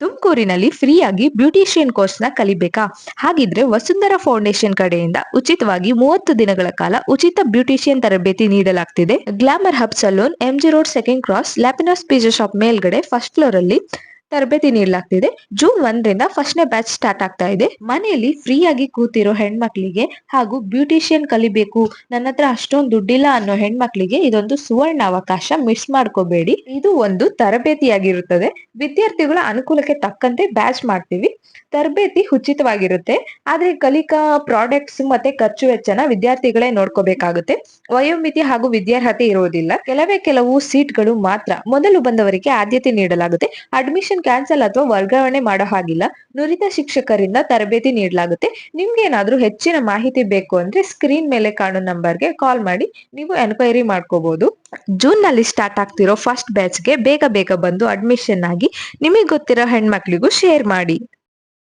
ತುಮಕೂರಿನಲ್ಲಿ ಫ್ರೀಯಾಗಿ ಬ್ಯೂಟಿಷಿಯನ್ ಕೋರ್ಸ್ನ ಕಲಿಬೇಕಾ? ಹಾಗಿದ್ರೆ ವಸುಂಧರಾ ಫೌಂಡೇಶನ್ ಕಡೆಯಿಂದ ಉಚಿತವಾಗಿ 30 ದಿನಗಳ ಕಾಲ ಉಚಿತ ಬ್ಯೂಟಿಷಿಯನ್ ತರಬೇತಿ ನೀಡಲಾಗ್ತಿದೆ. Glamour hub salon, M G road, second cross, Lapinoz pizza shop ಮೇಲ್ಗಡೆ ಫಸ್ಟ್ ಫ್ಲೋರ್ ಅಲ್ಲಿ ತರಬೇತಿ ನೀಡಲಾಗ್ತಿದೆ. ಜೂನ್ 1ರಿಂದ ಫಸ್ಟ್ನೇ ಬ್ಯಾಚ್ ಸ್ಟಾರ್ಟ್ ಆಗ್ತಾ ಇದೆ. ಮನೆಯಲ್ಲಿ ಫ್ರೀಯಾಗಿ ಕೂತಿರೋ ಹೆಣ್ಮಕ್ಳಿಗೆ ಹಾಗೂ ಬ್ಯೂಟಿಷಿಯನ್ ಕಲಿಬೇಕು, ನನ್ನ ಹತ್ರ ಅಷ್ಟೊಂದು ದುಡ್ಡಿಲ್ಲ ಅನ್ನೋ ಹೆಣ್ಮಕ್ಳಿಗೆ ಇದೊಂದು ಸುವರ್ಣ ಅವಕಾಶ, ಮಿಸ್ ಮಾಡ್ಕೋಬೇಡಿ. ಇದು ಒಂದು ತರಬೇತಿಯಾಗಿರುತ್ತದೆ. ವಿದ್ಯಾರ್ಥಿಗಳ ಅನುಕೂಲಕ್ಕೆ ತಕ್ಕಂತೆ ಬ್ಯಾಚ್ ಮಾಡ್ತೀವಿ. ತರಬೇತಿ ಉಚಿತವಾಗಿರುತ್ತೆ. ಆದ್ರೆ ಕಲಿಕಾ ಪ್ರಾಡಕ್ಟ್ಸ್ ಮತ್ತೆ ಖರ್ಚು ವೆಚ್ಚನ ವಿದ್ಯಾರ್ಥಿಗಳೇ ನೋಡ್ಕೋಬೇಕಾಗುತ್ತೆ. ವಯೋಮಿತಿ ಹಾಗೂ ವಿದ್ಯಾರ್ಹತೆ ಇರುವುದಿಲ್ಲ. ಕೆಲವು ಸೀಟ್ಗಳು ಮಾತ್ರ. ಮೊದಲು ಬಂದವರಿಗೆ ಆದ್ಯತೆ ನೀಡಲಾಗುತ್ತೆ. ಅಡ್ಮಿಷನ್ ಕ್ಯಾನ್ಸಲ್ ಅಥವಾ ವರ್ಗಾವಣೆ ಮಾಡೋ ಹಾಗಿಲ್ಲ. ನುರಿತ ಶಿಕ್ಷಕರಿಂದ ತರಬೇತಿ ನೀಡಲಾಗುತ್ತೆ. ನಿಮ್ಗೆ ಏನಾದ್ರೂ ಹೆಚ್ಚಿನ ಮಾಹಿತಿ ಬೇಕು ಅಂದ್ರೆ ಸ್ಕ್ರೀನ್ ಮೇಲೆ ಕಾಣೋ ನಂಬರ್ಗೆ ಕಾಲ್ ಮಾಡಿ ನೀವು ಎನ್ಕ್ವೈರಿ ಮಾಡ್ಕೋಬಹುದು. ಜೂನ್ ನಲ್ಲಿ ಸ್ಟಾರ್ಟ್ ಆಗ್ತಿರೋ ಫಸ್ಟ್ ಬ್ಯಾಚ್ಗೆ ಬೇಗ ಬಂದು ಅಡ್ಮಿಷನ್ ಆಗಿ ನಿಮಗೆ ಗೊತ್ತಿರೋ ಹೆಣ್ಮಕ್ಳಿಗೂ ಶೇರ್ ಮಾಡಿ.